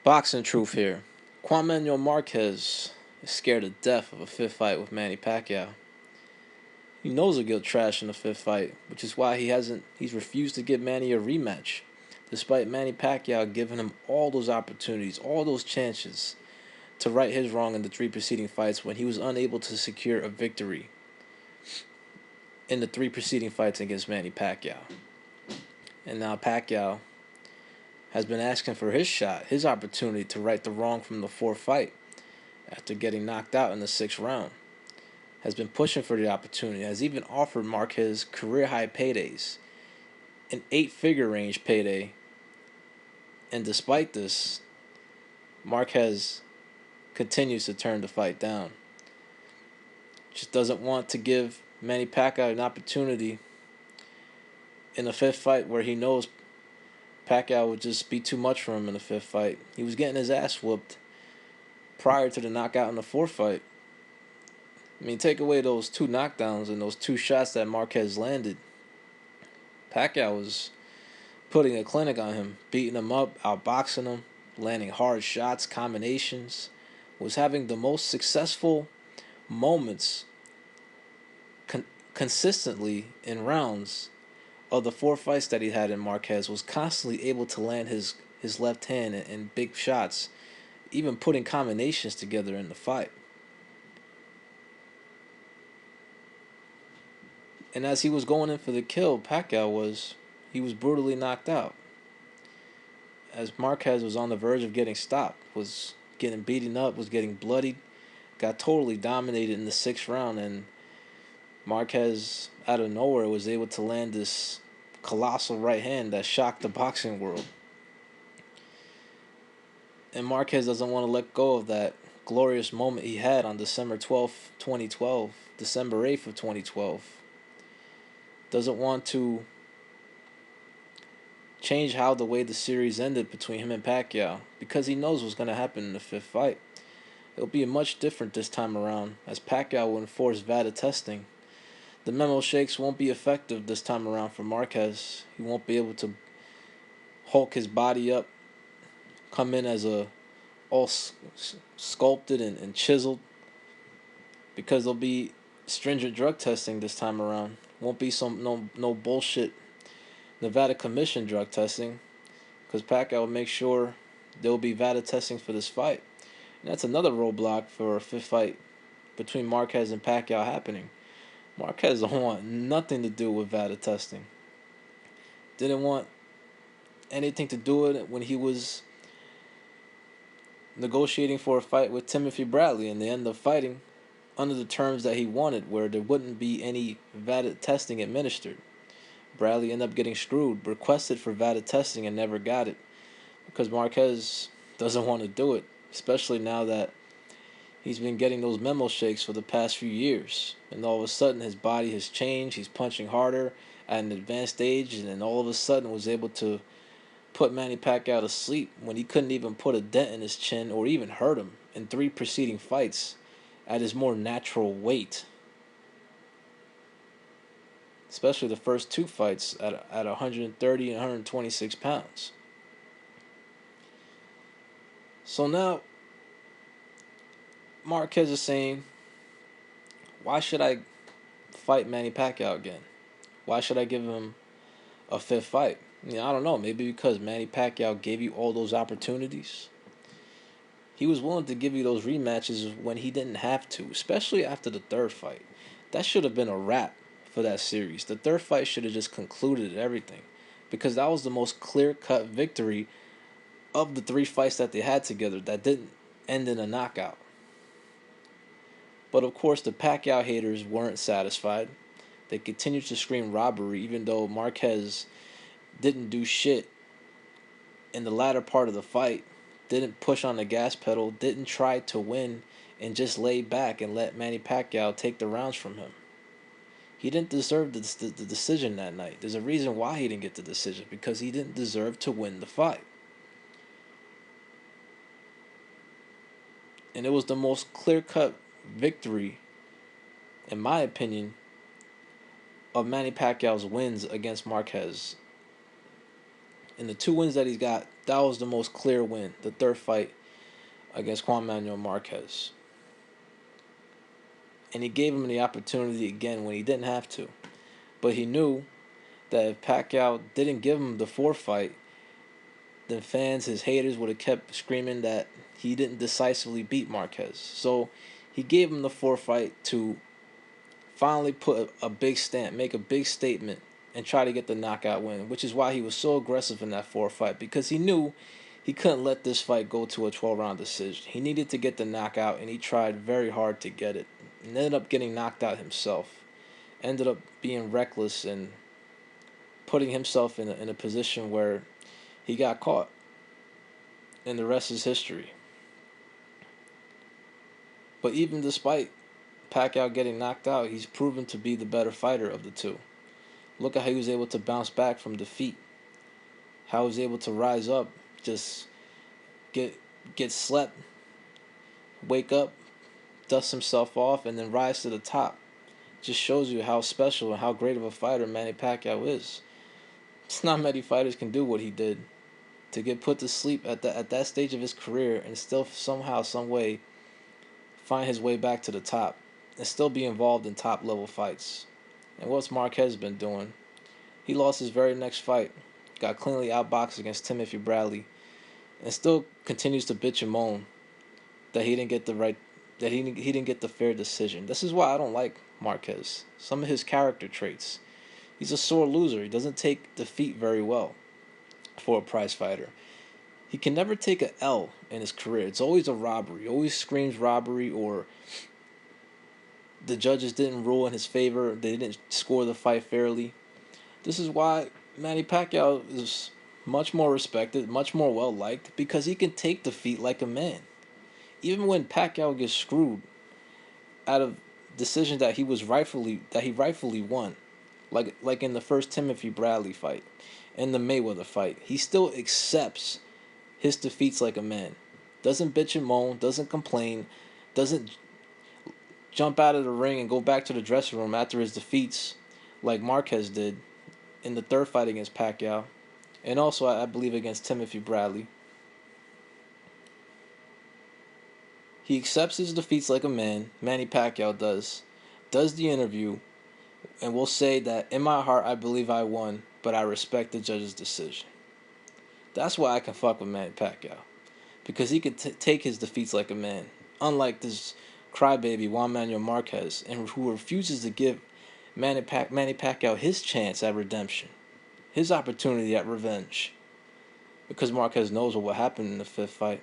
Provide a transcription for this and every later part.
Boxing truth here. Juan Manuel Marquez is scared to death of a fifth fight with Manny Pacquiao. He knows he'll get trash in the fifth fight, which is why he's refused to give Manny a rematch, despite Manny Pacquiao giving him all those opportunities, all those chances to right his wrong in the three preceding fights when he was unable to secure a victory in the three preceding fights against Manny Pacquiao. And now Pacquiao has been asking for his shot, his opportunity to right the wrong from the fourth fight after getting knocked out in the sixth round. Has been pushing for the opportunity, has even offered Marquez career high paydays, an 8-figure range payday. And despite this, Marquez continues to turn the fight down. Just doesn't want to give Manny Pacquiao an opportunity in the fifth fight where he knows Pacquiao would just be too much for him in the fifth fight. He was getting his ass whooped prior to the knockout in the fourth fight. I mean, take away those two knockdowns and those two shots that Marquez landed. Pacquiao was putting a clinic on him, beating him up, outboxing him, landing hard shots, combinations. Was having the most successful moments consistently in rounds of the four fights that he had in Marquez. Was constantly able to land his left hand in big shots, even putting combinations together in the fight. And as he was going in for the kill, Pacquiao was brutally knocked out. As Marquez was on the verge of getting stopped, was getting beaten up, was getting bloodied, got totally dominated in the sixth round, and Marquez, out of nowhere, was able to land this colossal right hand that shocked the boxing world. And Marquez doesn't want to let go of that glorious moment he had on December 12th, 2012, December 8th of 2012. Doesn't want to change how the way the series ended between him and Pacquiao, because he knows what's going to happen in the fifth fight. It'll be much different this time around, as Pacquiao will enforce VADA testing. The memo shakes won't be effective this time around for Marquez. He won't be able to hulk his body up, come in as a all sculpted and chiseled, because there'll be stringent drug testing this time around. Won't be some no bullshit Nevada Commission drug testing, because Pacquiao will make sure there will be VADA testing for this fight. And that's another roadblock for a fifth fight between Marquez and Pacquiao happening. Marquez don't want nothing to do with VADA testing. Didn't want anything to do with it when he was negotiating for a fight with Timothy Bradley, and they ended up fighting under the terms that he wanted, where there wouldn't be any VADA testing administered. Bradley ended up getting screwed, requested for VADA testing and never got it, because Marquez doesn't want to do it, especially now that he's been getting those memo shakes for the past few years, and all of a sudden his body has changed. He's punching harder at an advanced age, and then all of a sudden was able to put Manny Pacquiao to sleep when he couldn't even put a dent in his chin or even hurt him in three preceding fights at his more natural weight. Especially the first two fights at 130 and 126 pounds. So now Marquez is saying, why should I fight Manny Pacquiao again? Why should I give him a fifth fight? I don't know. Maybe because Manny Pacquiao gave you all those opportunities. He was willing to give you those rematches when he didn't have to, especially after the third fight. That should have been a wrap for that series. The third fight should have just concluded everything, because that was the most clear-cut victory of the three fights that they had together that didn't end in a knockout. But of course, the Pacquiao haters weren't satisfied. They continued to scream robbery, even though Marquez didn't do shit in the latter part of the fight, didn't push on the gas pedal, didn't try to win, and just laid back and let Manny Pacquiao take the rounds from him. He didn't deserve the decision that night. There's a reason why he didn't get the decision, because he didn't deserve to win the fight. And it was the most clear-cut victory, in my opinion, of Manny Pacquiao's wins against Marquez. In the two wins that he's got that was the most clear win, the third fight against Juan Manuel Marquez. And he gave him the opportunity again when he didn't have to. But he knew that if Pacquiao didn't give him the fourth fight, then fans, his haters, would have kept screaming that he didn't decisively beat Marquez. So he gave him the fourth fight to finally put a big stamp, make a big statement, and try to get the knockout win, which is why he was so aggressive in that fourth fight, because he knew he couldn't let this fight go to a 12-round decision. He needed to get the knockout, and he tried very hard to get it. And ended up getting knocked out himself. Ended up being reckless and putting himself in a position where he got caught. And the rest is history. But even despite Pacquiao getting knocked out, he's proven to be the better fighter of the two. Look at how he was able to bounce back from defeat. How he was able to rise up, just get slept, wake up, dust himself off, and then rise to the top. Just shows you how special and how great of a fighter Manny Pacquiao is. It's not many fighters can do what he did. To get put to sleep at that stage of his career and still somehow, some way, find his way back to the top and still be involved in top level fights. And what's Marquez been doing? He lost his very next fight, got cleanly outboxed against Timothy Bradley, and still continues to bitch and moan that he didn't get the fair decision. This is why I don't like Marquez. Some of his character traits. He's a sore loser. He doesn't take defeat very well for a prize fighter. He can never take an L in his career. It's always a robbery. He always screams robbery, or the judges didn't rule in his favor. They didn't score the fight fairly. This is why Manny Pacquiao is much more respected, much more well liked, because he can take defeat like a man. Even when Pacquiao gets screwed out of decisions that he rightfully won, like in the first Timothy Bradley fight, and the Mayweather fight, he still accepts his defeats like a man. Doesn't bitch and moan, doesn't complain, doesn't jump out of the ring and go back to the dressing room after his defeats like Marquez did in the third fight against Pacquiao, and also I believe against Timothy Bradley. He accepts his defeats like a man. Manny Pacquiao does the interview, and will say that in my heart I believe I won, but I respect the judge's decision. That's why I can fuck with Manny Pacquiao, because he can take his defeats like a man, unlike this crybaby Juan Manuel Marquez, and who refuses to give Manny Pacquiao his chance at redemption, his opportunity at revenge, because Marquez knows what will happen in the fifth fight,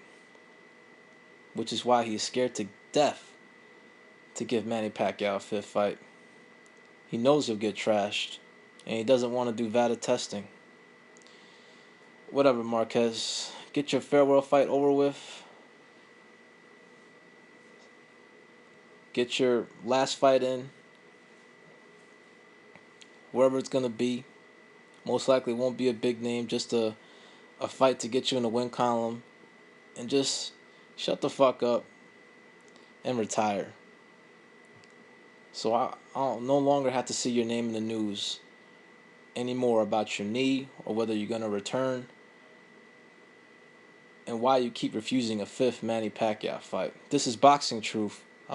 which is why he is scared to death to give Manny Pacquiao a fifth fight. He knows he'll get trashed, and he doesn't want to do VADA testing. Whatever, Marquez. Get your farewell fight over with. Get your last fight in. Wherever it's going to be. Most likely won't be a big name, just a fight to get you in the win column. And just shut the fuck up and retire. So I'll no longer have to see your name in the news anymore about your knee, or whether you're going to return, and why you keep refusing a fifth Manny Pacquiao fight. This is Boxing Truth.